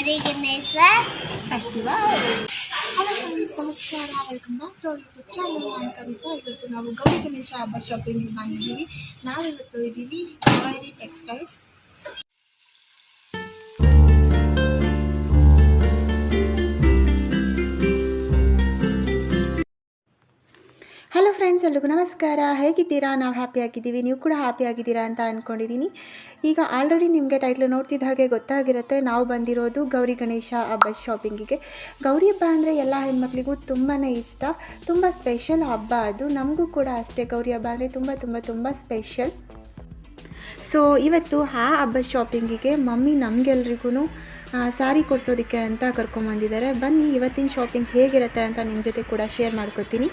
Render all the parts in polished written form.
Gauri Ganesha festival. Hello friends, ನಮಸ್ಕಾರ. Welcome back to our YouTube channel. ನಾನು ಕವಿತಾ. ಇವತ್ತು ನಾವು ಗೌರಿ ಗಣೇಶ ಹಬ್ಬ ಶಾಪಿಂಗ್ ಮಾಡಿದ್ದೀವಿ. ನಾವಿವತ್ತು ಇದ್ದೀವಿ ಕಾವೇರಿ ಟೆಕ್ಸ್ಟೈಲ್ಸ್. ಹಲೋ ಫ್ರೆಂಡ್ಸ್, ಎಲ್ರಿಗೂ ನಮಸ್ಕಾರ. ಹೇಗಿದ್ದೀರಾ? ನಾವು ಹ್ಯಾಪಿಯಾಗಿದ್ದೀವಿ, ನೀವು ಕೂಡ ಹ್ಯಾಪಿಯಾಗಿದ್ದೀರಾ ಅಂತ ಅಂದ್ಕೊಂಡಿದ್ದೀನಿ. ಈಗ ಆಲ್ರೆಡಿ ನಿಮಗೆ ಟೈಟ್ಲ್ ನೋಡ್ತಿದ್ದ ಹಾಗೆ ಗೊತ್ತಾಗಿರುತ್ತೆ, ನಾವು ಬಂದಿರೋದು ಗೌರಿ ಗಣೇಶ ಹಬ್ಬ ಶಾಪಿಂಗಿಗೆ. ಗೌರಿ ಹಬ್ಬ ಅಂದರೆ ಎಲ್ಲ ಹೆಣ್ಮಕ್ಳಿಗೂ ತುಂಬಾ ಇಷ್ಟ, ತುಂಬ ಸ್ಪೆಷಲ್ ಹಬ್ಬ ಅದು. ನಮಗೂ ಕೂಡ ಅಷ್ಟೇ, ಗೌರಿ ಹಬ್ಬ ಅಂದರೆ ತುಂಬ ತುಂಬ ತುಂಬ ಸ್ಪೆಷಲ್. ಸೊ ಇವತ್ತು ಆ ಹಬ್ಬದ ಶಾಪಿಂಗಿಗೆ ಮಮ್ಮಿ ನಮಗೆಲ್ರಿಗೂ ಸ್ಯಾರಿ ಕೊಡಿಸೋದಕ್ಕೆ ಅಂತ ಕರ್ಕೊಂಬಂದಿದ್ದಾರೆ. ಬನ್ನಿ ಇವತ್ತಿನ ಶಾಪಿಂಗ್ ಹೇಗಿರುತ್ತೆ ಅಂತ ನಿಮ್ಮ ಜೊತೆ ಕೂಡ ಶೇರ್ ಮಾಡ್ಕೊತೀನಿ.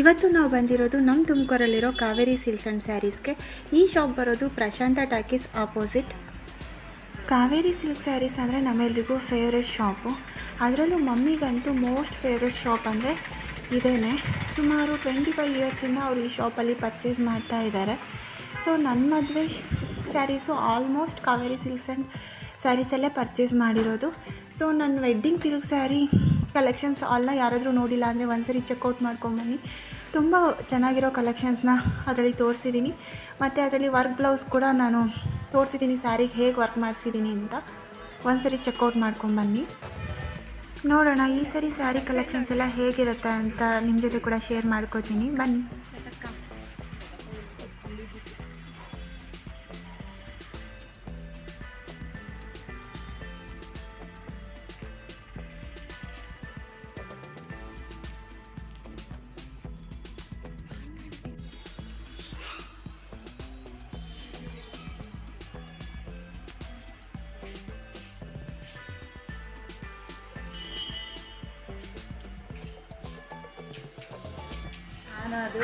ಇವತ್ತು ನಾವು ಬಂದಿರೋದು ನಮ್ಮ ತುಮಕೂರಲ್ಲಿರೋ ಕಾವೇರಿ ಸಿಲ್ಕ್ಸ್ ಆ್ಯಂಡ್ ಸ್ಯಾರೀಸ್ಗೆ. ಈ ಶಾಪ್ ಬರೋದು Prashanth talkies opposite. Kaveri silk saris ಅಂದರೆ ನಮ್ಮೆಲ್ರಿಗೂ ಫೇವ್ರೆಟ್ ಶಾಪು. ಅದರಲ್ಲೂ ಮಮ್ಮಿಗಂತೂ ಮೋಸ್ಟ್ ಫೇವ್ರೆಟ್ ಶಾಪ್ ಅಂದರೆ ಇದೇನೆ. ಸುಮಾರು 25 ಇಯರ್ಸಿಂದ ಅವರು ಈ ಶಾಪಲ್ಲಿ ಪರ್ಚೇಸ್ ಮಾಡ್ತಾ ಇದ್ದಾರೆ. ಸೊ ನನ್ನ ಮದುವೆ saris almost Kaveri silks and ಸ್ಯಾರೀಸಲ್ಲೇ ಪರ್ಚೇಸ್ ಮಾಡಿರೋದು. ಸೊ ನನ್ನ ವೆಡ್ಡಿಂಗ್ ಸಿಲ್ಕ್ ಸ್ಯಾರಿ ಕಲೆಕ್ಷನ್ಸ್ ಎಲ್ಲ ಯಾರಾದರೂ ನೋಡಿಲ್ಲ ಅಂದರೆ ಒಂದ್ಸರಿ ಚೆಕ್ಔಟ್ ಮಾಡ್ಕೊಂಬನ್ನಿ. ತುಂಬ ಚೆನ್ನಾಗಿರೋ ಕಲೆಕ್ಷನ್ಸ್ನ ಅದರಲ್ಲಿ ತೋರಿಸಿದ್ದೀನಿ. ಮತ್ತು ಅದರಲ್ಲಿ ವರ್ಕ್ ಬ್ಲೌಸ್ ಕೂಡ ನಾನು ತೋರಿಸಿದ್ದೀನಿ, ಸ್ಯಾರಿಗೆ ಹೇಗೆ ವರ್ಕ್ ಮಾಡಿಸಿದ್ದೀನಿ ಅಂತ. ಒಂದ್ಸರಿ ಚೆಕ್ಔಟ್ ಮಾಡ್ಕೊಂಬನ್ನಿ. ನೋಡೋಣ ಈ ಸರಿ ಸ್ಯಾರಿ ಕಲೆಕ್ಷನ್ಸ್ ಎಲ್ಲ ಹೇಗಿರುತ್ತೆ ಅಂತ ನಿಮ್ಮ ಜೊತೆ ಕೂಡ ಶೇರ್ ಮಾಡ್ಕೋತೀನಿ, ಬನ್ನಿ.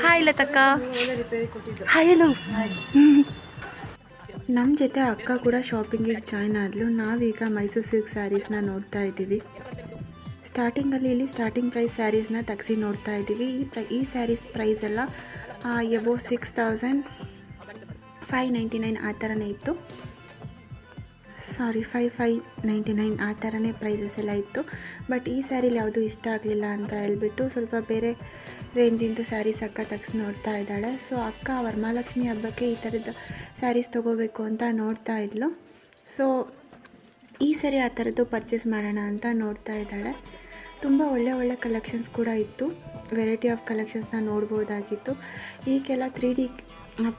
ಹಾಯ್ ಲತಕ್ಕ. Hi hello. ನಮ್ಮ ಜೊತೆ ಅಕ್ಕ ಕೂಡ ಶಾಪಿಂಗಿಗೆ ಜಾಯ್ನ್ ಆದಳು. ನಾವೀಗ ಮೈಸೂರು ಸಿಲ್ಕ್ ಸ್ಯಾರೀಸ್ನ ನೋಡ್ತಾ ಇದ್ದೀವಿ. ಸ್ಟಾರ್ಟಿಂಗಲ್ಲಿ ಇಲ್ಲಿ ಸ್ಟಾರ್ಟಿಂಗ್ ಪ್ರೈಸ್ ಸ್ಯಾರೀಸ್ನ ತೆಗ್ಸಿ ನೋಡ್ತಾ ಇದ್ದೀವಿ. ಈ ಸ್ಯಾರೀಸ್ ಪ್ರೈಸ್ ಎಲ್ಲ ಎಬೋ 6,599 ಆ ಥರನೇ ಇತ್ತು. 5,599 ಆ ಥರನೇ ಪ್ರೈಸಸ್ ಎಲ್ಲ ಇತ್ತು. ಬಟ್ ಈ ಸ್ಯಾರೀಲಿ ಯಾವುದೂ ಇಷ್ಟ ಆಗಲಿಲ್ಲ ಅಂತ ಹೇಳ್ಬಿಟ್ಟು ಸ್ವಲ್ಪ ಬೇರೆ ರೇಂಜಿಂದು ಸ್ಯಾರೀಸ್ ಅಕ್ಕ ತೆಗ್ಸಿ ನೋಡ್ತಾ ಇದ್ದಾಳೆ. ಸೊ ಅಕ್ಕ ವರಮಹಾಲಕ್ಷ್ಮಿ ಹಬ್ಬಕ್ಕೆ ಈ ಥರದ ಸ್ಯಾರೀಸ್ ತೊಗೋಬೇಕು ಅಂತ ನೋಡ್ತಾ ಇದ್ಲು. ಸೊ ಈ ಸರಿ ಆ ಥರದ್ದು ಪರ್ಚೇಸ್ ಮಾಡೋಣ ಅಂತ ನೋಡ್ತಾ ಇದ್ದಾಳೆ. ತುಂಬ ಒಳ್ಳೆ ಕಲೆಕ್ಷನ್ಸ್ ಕೂಡ ಇತ್ತು. ವೆರೈಟಿ ಆಫ್ ಕಲೆಕ್ಷನ್ಸ್ನ ನೋಡ್ಬೋದಾಗಿತ್ತು. ಈಗೆಲ್ಲ 3D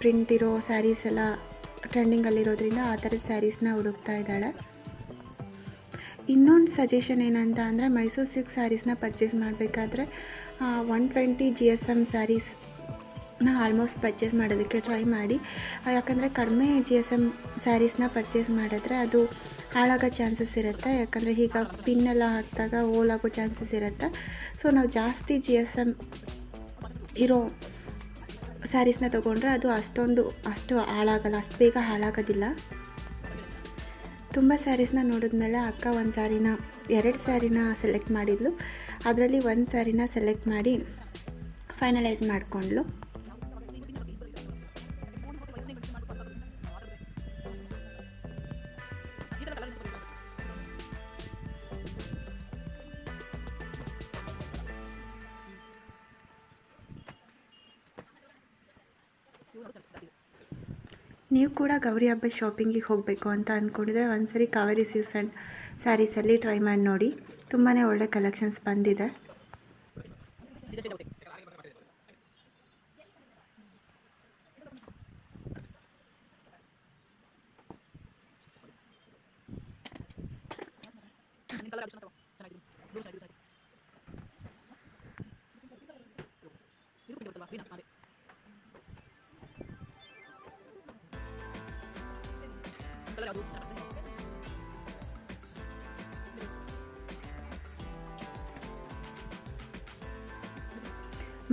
ಪ್ರಿಂಟ್ ಇರೋ ಸ್ಯಾರೀಸ್ ಎಲ್ಲ ಟ್ರೆಂಡಿಂಗಲ್ಲಿರೋದ್ರಿಂದ ಆ ಥರದ ಸ್ಯಾರೀಸ್ನ ಹುಡುಕ್ತಾ ಇದ್ದಾಳೆ. ಇನ್ನೊಂದು ಸಜೆಷನ್ ಏನಂತ ಅಂದರೆ, ಮೈಸೂರು ಸಿಲ್ಕ್ ಸ್ಯಾರೀಸ್ನ ಪರ್ಚೇಸ್ ಮಾಡಬೇಕಾದ್ರೆ 120 GSM ಸ್ಯಾರೀಸ್ನ ಆಲ್ಮೋಸ್ಟ್ ಪರ್ಚೇಸ್ ಮಾಡೋದಕ್ಕೆ ಟ್ರೈ ಮಾಡಿ. ಯಾಕಂದರೆ ಕಡಿಮೆ GSM ಸ್ಯಾರೀಸ್ನ ಪರ್ಚೇಸ್ ಮಾಡಿದ್ರೆ ಅದು ಹಾಳಾಗೋ ಚಾನ್ಸಸ್ ಇರುತ್ತೆ. ಯಾಕಂದರೆ ಈಗ ಪಿನ್ನೆಲ್ಲ ಹಾಕಿದಾಗ ಹೋಲಾಗೋ ಚಾನ್ಸಸ್ ಇರುತ್ತೆ. ಸೊ ನಾವು ಜಾಸ್ತಿ GSM ಇರೋ ಸ್ಯಾರೀಸ್ನ ತೊಗೊಂಡ್ರೆ ಅದು ಅಷ್ಟು ಹಾಳಾಗಲ್ಲ, ಅಷ್ಟು ಬೇಗ ಹಾಳಾಗೋದಿಲ್ಲ. ತುಂಬ ಸ್ಯಾರೀಸ್ನ ನೋಡಿದ್ಮೇಲೆ ಅಕ್ಕ ಎರಡು ಸ್ಯಾರಿನ ಸೆಲೆಕ್ಟ್ ಮಾಡಿದ್ಲು. ಅದರಲ್ಲಿ ಒಂದು ಸ್ಯಾರಿನ ಸೆಲೆಕ್ಟ್ ಮಾಡಿ ಫೈನಲೈಸ್ ಮಾಡಿಕೊಂಡ್ಲು. ನೀವು ಕೂಡ ಗೌರಿ ಹಬ್ಬ ಶಾಪಿಂಗಿಗೆ ಹೋಗಬೇಕು ಅಂತ ಅಂದ್ಕೊಂಡಿದ್ರೆ ಒಂದ್ಸರಿ ಕಾವೇರಿ ಸಿಲ್ಕ್ಸ್ ಆ್ಯಂಡ್ ಸ್ಯಾರೀಸಲ್ಲಿ ಟ್ರೈ ಮಾಡಿ ನೋಡಿ. ತುಂಬಾ ಒಳ್ಳೆ ಕಲೆಕ್ಷನ್ಸ್ ಬಂದಿದೆ.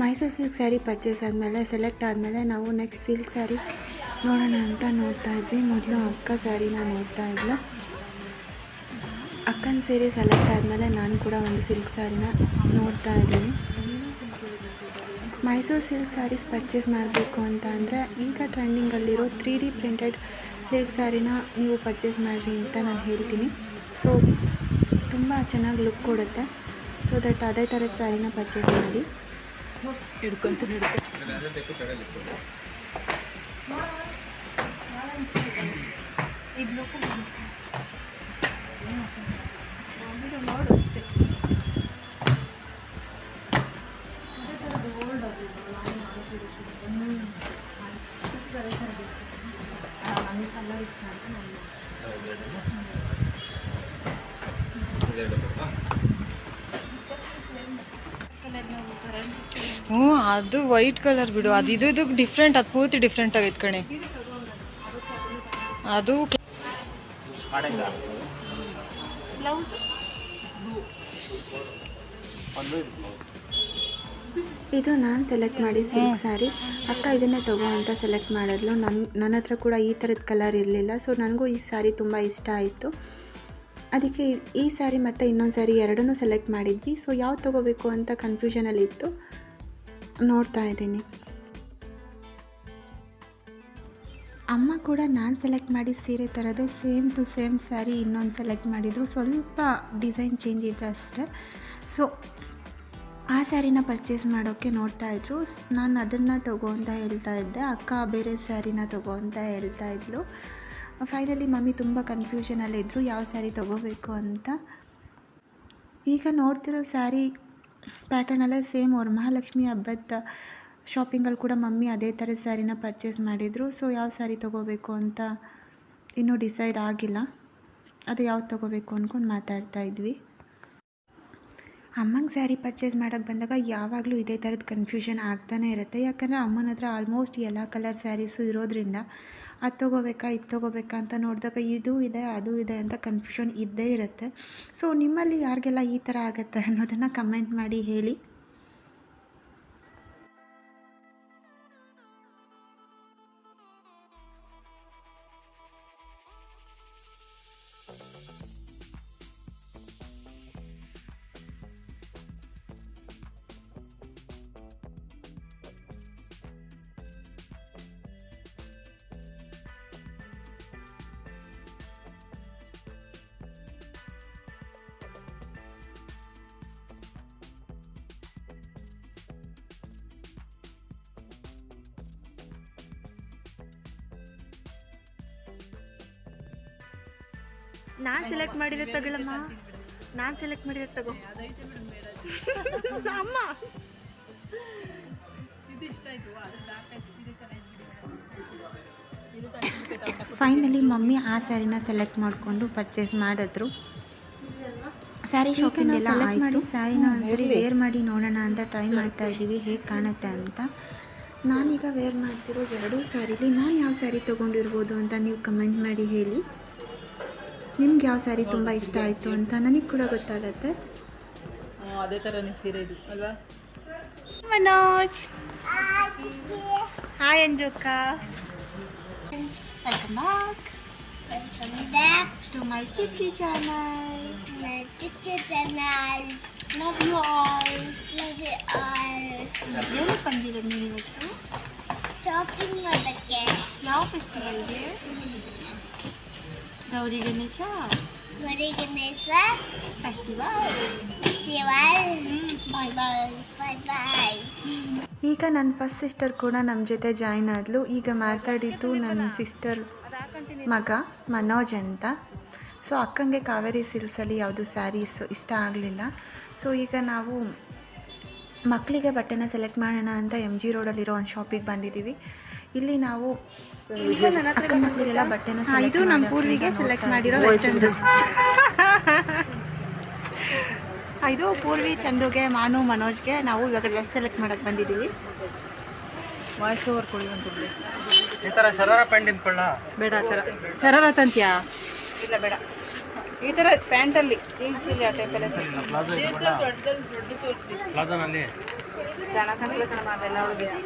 ಮೈಸೂರು ಸಿಲ್ಕ್ ಸ್ಯಾರಿ ಪರ್ಚೇಸ್ ಆದಮೇಲೆ ಸೆಲೆಕ್ಟ್ ಆದಮೇಲೆ ನಾವು ನೆಕ್ಸ್ಟ್ ಸಿಲ್ಕ್ ಸ್ಯಾರಿ ನೋಡೋಣ ಅಂತ ನೋಡ್ತಾ ಇದ್ವಿ. ಮೊದಲು ಅಕ್ಕ ಸ್ಯಾರಿನ ನೋಡ್ತಾ ಇದ್ಲು. ಅಕ್ಕನ ಸೀರೆ ಸೆಲೆಕ್ಟ್ ಆದಮೇಲೆ ನಾನು ಕೂಡ ಒಂದು ಸಿಲ್ಕ್ ಸ್ಯಾರಿನ ನೋಡ್ತಾ ಇದ್ದೀನಿ. ಮೈಸೂರು ಸಿಲ್ಕ್ ಸ್ಯಾರೀಸ್ ಪರ್ಚೇಸ್ ಮಾಡಬೇಕು ಅಂತ ಅಂದರೆ ಈಗ ಟ್ರೆಂಡಿಂಗಲ್ಲಿರೋ 3D ಪ್ರಿಂಟೆಡ್ ಸಿಲ್ಕ್ ಸ್ಯಾರಿನ ನೀವು ಪರ್ಚೇಸ್ ಮಾಡಿರಿ ಅಂತ ನಾನು ಹೇಳ್ತೀನಿ. ಸೊ ತುಂಬ ಚೆನ್ನಾಗಿ ಲುಕ್ ಕೊಡುತ್ತೆ. ಸೊ ದಟ್ ಅದೇ ಥರದ ಸ್ಯಾರಿನ ಪರ್ಚೇಸ್ ಮಾಡಿ. ಹ್ಞೂ ಅದು ವೈಟ್ ಕಲರ್ ಬಿಡು, ಅದು ಇದು ಡಿಫ್ರೆಂಟ್, ಅದು ಪೂರ್ತಿ ಡಿಫ್ರೆಂಟ್ ಆಗೈತೆ ಕಣೆ. ಅದು ಇದು ನಾನು ಸೆಲೆಕ್ಟ್ ಮಾಡಿ ಸಿಲ್ಕ್ ಸ್ಯಾರಿ. ಅಕ್ಕ ಇದನ್ನೇ ತಗೋ ಅಂತ ಸೆಲೆಕ್ಟ್ ಮಾಡಿದ್ಲು. ನನ್ನ ಹತ್ರ ಕೂಡ ಈ ಥರದ ಕಲರ್ ಇರಲಿಲ್ಲ. ಸೊ ನನಗೂ ಈ ಸ್ಯಾರಿ ತುಂಬ ಇಷ್ಟ ಆಯಿತು. ಅದಕ್ಕೆ ಈ ಸ್ಯಾರಿ ಮತ್ತು ಇನ್ನೊಂದು ಸ್ಯಾರಿ ಎರಡನ್ನೂ ಸೆಲೆಕ್ಟ್ ಮಾಡಿದ್ವಿ. ಸೊ ಯಾವ್ದು ತೊಗೋಬೇಕು ಅಂತ ಕನ್ಫ್ಯೂಷನಲ್ಲಿತ್ತು, ನೋಡ್ತಾ ಇದ್ದೀನಿ. ಅಮ್ಮ ಕೂಡ ನಾನು ಸೆಲೆಕ್ಟ್ ಮಾಡಿ ಸೀರೆ ಥರದೇ ಸೇಮ್ ಟು ಸೇಮ್ ಸ್ಯಾರಿ ಇನ್ನೊಂದು ಸೆಲೆಕ್ಟ್ ಮಾಡಿದರು. ಸ್ವಲ್ಪ ಡಿಸೈನ್ ಚೇಂಜ್ ಇದೆ ಅಷ್ಟೇ. ಸೊ ಆ ಸ್ಯಾರಿನ ಪರ್ಚೇಸ್ ಮಾಡೋಕ್ಕೆ ನೋಡ್ತಾಯಿದ್ರು. ನಾನು ಅದನ್ನು ತಗೋ ಅಂತ ಹೇಳ್ತಾ ಇದ್ದೆ, ಅಕ್ಕ ಬೇರೆ ಸ್ಯಾರಿನ ತಗೋ ಅಂತ ಹೇಳ್ತಾ ಇದ್ಲು. ಫೈನಲಿ ಮಮ್ಮಿ ತುಂಬ ಕನ್ಫ್ಯೂಷನಲ್ಲಿದ್ದರು ಯಾವ ಸ್ಯಾರಿ ತೊಗೋಬೇಕು ಅಂತ. ಈಗ ನೋಡ್ತಿರೋ ಸ್ಯಾರಿ ಪ್ಯಾಟರ್ನಲ್ಲೇ ಸೇಮ್ ಅವ್ರ ಮಹಾಲಕ್ಷ್ಮಿ ಹಬ್ಬದ ಶಾಪಿಂಗಲ್ಲಿ ಕೂಡ ಮಮ್ಮಿ ಅದೇ ಥರದ ಸ್ಯಾರಿನ ಪರ್ಚೇಸ್ ಮಾಡಿದರು. ಸೊ ಯಾವ ಸ್ಯಾರಿ ತೊಗೋಬೇಕು ಅಂತ ಇನ್ನೂ ಡಿಸೈಡ್ ಆಗಿಲ್ಲ. ಅದು ಯಾವ್ದು ತೊಗೋಬೇಕು ಅಂದ್ಕೊಂಡು ಮಾತಾಡ್ತಾ ಇದ್ವಿ. ಅಮ್ಮಂಗೆ ಸ್ಯಾರಿ ಪರ್ಚೇಸ್ ಮಾಡೋಕ್ಕೆ ಬಂದಾಗ ಯಾವಾಗಲೂ ಇದೇ ಥರದ ಕನ್ಫ್ಯೂಷನ್ ಆಗ್ತಾನೆ ಇರುತ್ತೆ. ಯಾಕಂದರೆ ಅಮ್ಮನ ಹತ್ರ ಆಲ್ಮೋಸ್ಟ್ ಎಲ್ಲ ಕಲರ್ ಸ್ಯಾರೀಸು ಇರೋದ್ರಿಂದ ಅದು ತೊಗೋಬೇಕಾ ಇದು ತೊಗೋಬೇಕಾ ಅಂತ ನೋಡಿದಾಗ ಇದು ಇದೆ ಅದು ಇದೆ ಅಂತ ಕನ್ಫ್ಯೂಷನ್ ಇದ್ದೇ ಇರುತ್ತೆ. ಸೊ ನಿಮ್ಮಲ್ಲಿ ಯಾರಿಗೆಲ್ಲ ಈ ಥರ ಆಗುತ್ತೆ ಅನ್ನೋದನ್ನು ಕಮೆಂಟ್ ಮಾಡಿ ಹೇಳಿ. ನಾನು ಸೆಲೆಕ್ಟ್ ಮಾಡಿರೋ ತಗೊಳ್ಳಮ್ಮ, ನಾನು ಸೆಲೆಕ್ಟ್ ಮಾಡಿರೋ ತಗೋ ಅಮ್ಮ. ಫೈನಲಿ ಮಮ್ಮಿ ಆ ಸ್ಯಾರಿನ ಸೆಲೆಕ್ಟ್ ಮಾಡಿಕೊಂಡು ಪರ್ಚೇಸ್ ಮಾಡಿದ್ರು. ಸ್ಯಾರಿ ಶಾಪಿಂಗ್ ಎಲ್ಲ ಸೆಲೆಕ್ಟ್ ಮಾಡಿ ಸ್ಯಾರಿನ ಒಂದ್ಸರಿ ವೇರ್ ಮಾಡಿ ನೋಡೋಣ ಅಂತ ಟ್ರೈ ಮಾಡ್ತಾ ಇದ್ದೀವಿ ಹೇಗೆ ಕಾಣುತ್ತೆ ಅಂತ. ನಾನೀಗ ವೇರ್ ಮಾಡ್ತಿರೋ ಎರಡೂ ಸ್ಯಾರಿಲಿ ನಾನು ಯಾವ ಸ್ಯಾರಿ ತೊಗೊಂಡಿರ್ಬೋದು ಅಂತ ನೀವು ಕಮೆಂಟ್ ಮಾಡಿ ಹೇಳಿ. ನಿಮ್ಗೆ ಯಾವ ಸ್ಯಾರಿ ತುಂಬ ಇಷ್ಟ ಆಯಿತು ಅಂತ ನನಗೆ ಕೂಡ ಗೊತ್ತಾಗತ್ತೆ. ಅದೇ ಥರನೇ ಸೀರೆ ಇದು ಅಲ್ವಾ. ಮನೋಜ್ ಹಾಯ್ ಅಂಜುಕ್ಕ, welcome back to my Chikki channel. Love you all. ಏನಕ್ಕೆ ಬಂದಿರೋದು ನೀವು ಇವತ್ತು? ಶಾಪಿಂಗ್ ಮಾಡೋಕ್ಕೆ. ಯಾವ ಫೆಸ್ಟಿವಲ್ಗೆ? Gauri Ganesha festival. Bye bye. ಈಗ ನನ್ನ ಫಸ್ಟ್ ಸಿಸ್ಟರ್ ಕೂಡ ನಮ್ಮ ಜೊತೆ ಜಾಯ್ನ್ ಆದಳು. ಈಗ ಮಾತಾಡಿದ್ದು ನನ್ನ ಸಿಸ್ಟರ್ ಮಗ ಮನೋಜ್ ಅಂತ. ಸೊ ಅಕ್ಕಂಗೆ ಕಾವೇರಿ ಸಿಲ್ಕ್ಸಲ್ಲಿ ಯಾವುದು ಸ್ಯಾರೀಸ್ ಇಷ್ಟ ಆಗಲಿಲ್ಲ. ಸೊ ಈಗ ನಾವು ಮಕ್ಕಳಿಗೆ ಬಟ್ಟೆನ ಸೆಲೆಕ್ಟ್ ಮಾಡೋಣ ಅಂತ MG ರೋಡಲ್ಲಿರೋ ಒಂದು ಶಾಪಿಗೆ ಬಂದಿದ್ದೀವಿ. ಇಲ್ಲಿ ನಾವು ಅಕ್ಕ ಮಕ್ಕಳಿಗೆಲ್ಲ ಬಟ್ಟೆನ ಇದು ನಮ್ಮ ಪೂರ್ವಿಗೆ ಸೆಲೆಕ್ಟ್ ಮಾಡಿರೋ ವೆಸ್ಟರ್ನ್ ಡ್ರೆಸ್. ಇದು ಪೂರ್ವಿ, ಚಂದುಗೆ, ಮಾನು, ಮನೋಜ್ಗೆ ನಾವು ಇವಾಗ ಡ್ರೆಸ್ ಸೆಲೆಕ್ಟ್ ಮಾಡೋಕ್ಕೆ ಬಂದಿದ್ದೀವಿ. ವಾಯ್ಸ್ ಓವರ್ ಕೊಡಿ ಒಂದು. ಈ ಥರ ಶರಾರ ಪ್ಯಾಂಟ್ ನಿಂತ್ಕೊಳ್ಳ ಬೇಡ, ಆ ಥರ ಶರಾರ ತಂತ್ಯಾ? ಇಲ್ಲ ಬೇಡ, ಈ ಥರ ಪ್ಯಾಂಟಲ್ಲಿ ಜೀನ್ಸ್ ಇಲ್ಲಿ ಆ ಟೈಪಲ್ಲೇ ಪ್ಲಾಜಾನಲ್ಲಿ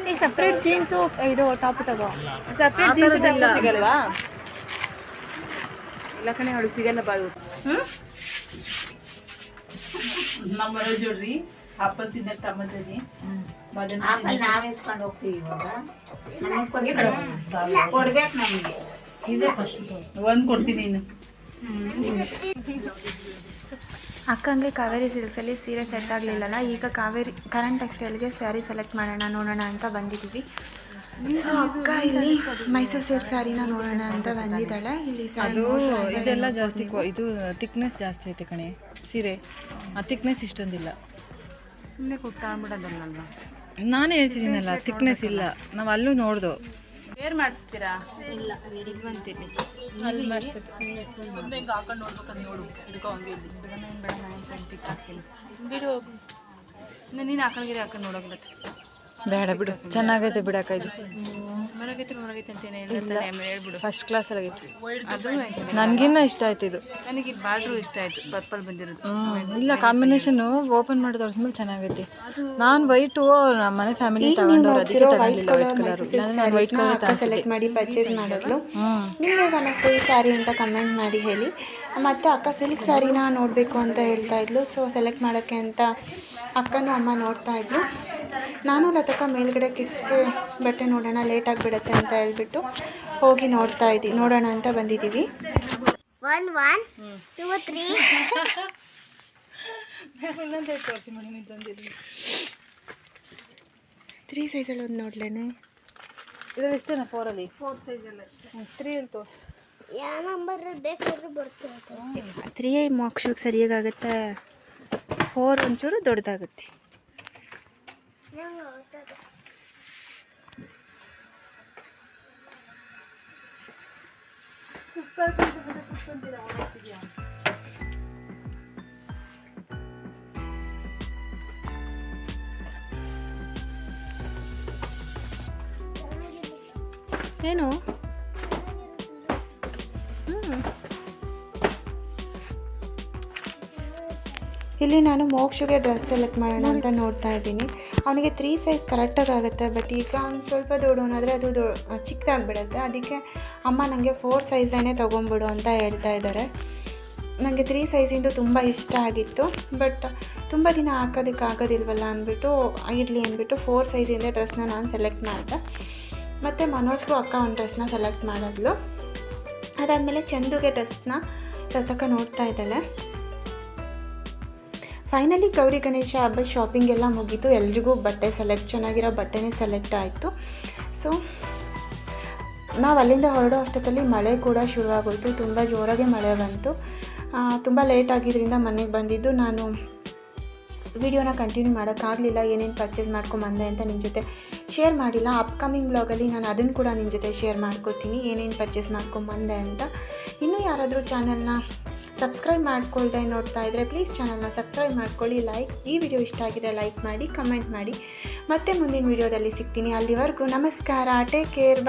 ಈಗ ಸಪ್ರೇಟ್ ಜೀನ್ಸು ಇದು ಟಾಪ್ ತಗೋ. ಸಪ್ರೇಟ್ ಜೀನ್ಸ್ ಟೈಪ್ ಸಿಗಲ್ವಾ? ಇಲ್ಲ ಕಣೆ, ಅವಳು ಸಿಗಲ್ಲ ಬಾದು. ನಮ್ಮ ಮನೆ ಜೋಡ್ರಿ ಹಬ್ಬದಿಂದ ತಮ್ಮದನಿ ನಾವ್ ಇಸ್ಕೊಂಡು ಹೋಗ್ತೀವಿ ಇವಾಗ. ಕೊಡ್ಬೇಕು ನಮಗೆ ಇದೇ ಫಸ್ಟ್ ಒಂದು ಕೊಡ್ತೀನಿ ಇನ್ನು. ಅಕ್ಕಂಗೆ ಕಾವೇರಿ ಸಿಲ್ಕ್ಸಲ್ಲಿ ಸೀರೆ ಸೆಟ್ ಆಗಲಿಲ್ಲಲ್ಲ, ಈಗ ಕರಣ್ ಟೆಕ್ಸ್ಟೈಲ್ಗೆ ಸ್ಯಾರಿ ಸೆಲೆಕ್ಟ್ ಮಾಡೋಣ ನೋಡೋಣ ಅಂತ ಬಂದಿದ್ದೀವಿ. ಸೊ ಅಕ್ಕ ಇಲ್ಲಿ ಮೈಸೂರು ಸಿಲ್ಕ್ ಸ್ಯಾರಿನ ನೋಡೋಣ ಅಂತ ಬಂದಿದ್ದಾಳೆ. ಇಲ್ಲಿ ಅದು ಇದೆಲ್ಲ ಜಾಸ್ತಿ ಇದು ಥಿಕ್ನೆಸ್ ಜಾಸ್ತಿ ಐತೆ ಕಣೆ ಸೀರೆ, ಆ ಥಿಕ್ನೆಸ್ ಇಷ್ಟೊಂದಿಲ್ಲ. ಸುಮ್ಮನೆ ಕೊಟ್ಟು ತಗೊಂಡ್ಬಿಡೋದಲ್ಲ, ನಾನೇ ಹೇಳ್ತಿದ್ದೀನಲ್ಲ ಥಿಕ್ನೆಸ್ ಇಲ್ಲ. ನಾವು ಅಲ್ಲೂ ನೋಡ್ದು ವೇರ್ ಮಾಡ್ತೀರಾ? ಇಲ್ಲ ವೇರ್ ಬಂತೀನಿ ಅಲ್ಲಿ ಮಾಡಿಸೋದು ಸುಮ್ಮನೆ ಹಿಂಗೆ ಹಾಕೊಂಡು ನೋಡ್ಬೇಕಂತ ನೋಡು ಹಿಡ್ಕೊ ಹಂಗೆ ಇಲ್ಲಿ ಬೇಡ ನಾನು ಪಿಕ್ ಹಾಕ್ತೀನಿ ಬಿಡು. ನೀನು ಹಾಕೊಂಡಿರಿ ಹಾಕೊಂಡು ನೋಡೋಕೆ ಬೇಡ ಬಿಡು, ಚೆನ್ನಾಗೈತೆ ಬಿಡಕ್ಕ. ಇದು ಚೆನ್ನಾಗೈತೆ ಅಂತೇನೆ ಹೇಳ್ಬಿಡು. ಫಸ್ಟ್ ಕ್ಲಾಸ್ ಆಗೈತೆ. ಅದು ನನಗಿನ್ನ ಇಷ್ಟ ಆಯ್ತು ಇದು. ನನಗೆ ಇದು ಬಾರ್ಡ್ರು ಇಷ್ಟ ಆಯ್ತು, ಪರ್ಪಲ್ ಬಂದಿರೋದು. ಇಲ್ಲ ಕಾಂಬಿನೇಷನ್ ಓಪನ್ ಮಾಡಿ ತೋರಿಸ್ಮೇಲೆ ಚೆನ್ನಾಗೈತಿ. ನಾನು ವೈಟು ನಮ್ಮ ಮನೆ ಫ್ಯಾಮಿಲಿ ತಗೊಂಡವ್ರು, ಅದಕ್ಕೆ ತಗೊಂಡಿಲ್ಲ white colour. White colour select ಮಾಡಿ ಪರ್ಚೇಸ್ ಮಾಡಿದ್ಲು. ನಿಮಗೆ ಅನ್ನಿಸ್ತು ಈ ಸ್ಯಾರಿ ಅಂತ ಕಮೆಂಟ್ ಮಾಡಿ ಹೇಳಿ. ಮತ್ತು ಅಕ್ಕ ಸಿಲ್ಕ್ ಸ್ಯಾರಿನ ನೋಡಬೇಕು ಅಂತ ಹೇಳ್ತಾ ಇದ್ಲು. ಸೊ ಸೆಲೆಕ್ಟ್ ಮಾಡೋಕ್ಕೆ ಅಂತ ಅಕ್ಕನೂ ಅಮ್ಮ ನೋಡ್ತಾ ಇದ್ಲು. ನಾನು ಲತಕ್ಕ ಮೇಲ್ಗಡೆ ಕಿಡ್ಸ್ಗೆ ಬಟ್ಟೆ ನೋಡೋಣ, ಲೇಟ್ ಆಗಿಬಿಡುತ್ತೆ ಅಂತ ಹೇಳ್ಬಿಟ್ಟು ಹೋಗಿ ನೋಡೋಣ ಅಂತ ಬಂದಿದ್ದೀವಿ. 1 1 2 3 3 ಸೈಜಲ್ಲಿ ಒಂದು ನೋಡ್ಲೇನೆ. ಇದ್ರಲ್ಲಿ ಇಷ್ಟೇನಾ? 4 ಸೈಜಲ್ಲಿ ಅಷ್ಟೇ. 3 ತೋರಿಸಿ. ಯಾವ ನಂಬರ್ ಬೇಕಾದ್ರೂ ಬರ್ತದೆ. 3 ಮೋಕ್ಷಕ್ಕೆ ಸರಿಯಾಗುತ್ತೆ, 4 ಒಂಚೂರು ದೊಡ್ಡದಾಗುತ್ತೆ. ಏನು ಇಲ್ಲಿ ನಾನು ಮೋಕ್ಷಗೆ ಡ್ರೆಸ್ ಸೆಲೆಕ್ಟ್ ಮಾಡೋಣ ಅಂತ ನೋಡ್ತಾ ಇದ್ದೀನಿ. ಅವನಿಗೆ 3 ಸೈಜ್ ಕರೆಕ್ಟಾಗಿ ಆಗುತ್ತೆ, ಬಟ್ ಈಗ ಅವ್ನು ಸ್ವಲ್ಪ ದೊಡ್ಡವನಾದರೆ ಅದು ಚಿಕ್ಕದಾಗಿಬಿಡುತ್ತೆ. ಅದಕ್ಕೆ ಅಮ್ಮ ನನಗೆ 4 ಸೈಜನ್ನೇ ತೊಗೊಂಬಿಡು ಅಂತ ಹೇಳ್ತಾ ಇದ್ದಾರೆ. ನನಗೆ 3 ಸೈಜಿಂದು ತುಂಬ ಇಷ್ಟ ಆಗಿತ್ತು, ಬಟ್ ತುಂಬ ದಿನ ಹಾಕೋದಕ್ಕೆ ಆಗೋದಿಲ್ವಲ್ಲ ಅಂದ್ಬಿಟ್ಟು ಇರಲಿ ಅಂದ್ಬಿಟ್ಟು 4 ಸೈಜಿಂದ ಡ್ರೆಸ್ನ ನಾನು ಸೆಲೆಕ್ಟ್ ಮಾಡಿದೆ. ಮತ್ತು ಮನೋಜ್ಗೂ ಅಕ್ಕ ಒಂದು ಡ್ರೆಸ್ನ ಸೆಲೆಕ್ಟ್ ಮಾಡಿದ್ಲು. ಅದಾದಮೇಲೆ ಚಂದುಗೆ ಡ್ರೆಸ್ನ ತಕ್ಕ ನೋಡ್ತಾ ಇದ್ದಾಳೆ. ಫೈನಲಿ ಗೌರಿ ಗಣೇಶ ಹಬ್ಬದ ಶಾಪಿಂಗ್ ಎಲ್ಲ ಮುಗೀತು. ಎಲ್ರಿಗೂ ಚೆನ್ನಾಗಿರೋ ಬಟ್ಟೆನೇ ಸೆಲೆಕ್ಟ್ ಆಯಿತು. ಸೊ ನಾವು ಅಲ್ಲಿಂದ ಹೊರಡೋ ಅಷ್ಟೊತ್ತಲ್ಲಿ ಮಳೆ ಕೂಡ ಶುರುವಾಗೋಯಿತು. ತುಂಬ ಜೋರಾಗಿ ಮಳೆ ಬಂತು. ತುಂಬ ಲೇಟ್ ಆಗಿದ್ದರಿಂದ ಮನೆಗೆ ಬಂದಿದ್ದು. ನಾನು ವಿಡಿಯೋನ ಕಂಟಿನ್ಯೂ ಮಾಡೋಕ್ಕಾಗಲಿಲ್ಲ, ಏನೇನು ಪರ್ಚೇಸ್ ಮಾಡ್ಕೊಂಬಂದೆ ಅಂತ ನಿಮ್ಮ ಜೊತೆ ಶೇರ್ ಮಾಡಿಲ್ಲ. ಅಪ್ಕಮಿಂಗ್ ಬ್ಲಾಗಲ್ಲಿ ನಾನು ಅದನ್ನು ಕೂಡ ನಿಮ್ಮ ಜೊತೆ ಶೇರ್ ಮಾಡ್ಕೋತೀನಿ, ಏನೇನು ಪರ್ಚೇಸ್ ಮಾಡ್ಕೊಂಬಂದೆ ಅಂತ. ಇನ್ನೂ ಯಾರಾದರೂ ಚಾನಲ್ನ ಸಬ್ಸ್ಕ್ರೈಬ್ ಮಾಡ್ಕೊಳ್ದೆ ನೋಡ್ತಾ ಇದ್ದರೆ ಪ್ಲೀಸ್ ಚಾನಲ್ನ ಸಬ್ಸ್ಕ್ರೈಬ್ ಮಾಡ್ಕೊಳ್ಳಿ. ಈ ವಿಡಿಯೋ ಇಷ್ಟ ಆಗಿದೆ ಲೈಕ್ ಮಾಡಿ, ಕಮೆಂಟ್ ಮಾಡಿ. ಮತ್ತೆ ಮುಂದಿನ ವಿಡಿಯೋದಲ್ಲಿ ಸಿಗ್ತೀನಿ. ಅಲ್ಲಿವರೆಗೂ ನಮಸ್ಕಾರ, ಟೇಕ್ ಕೇರ್, ಬೈ.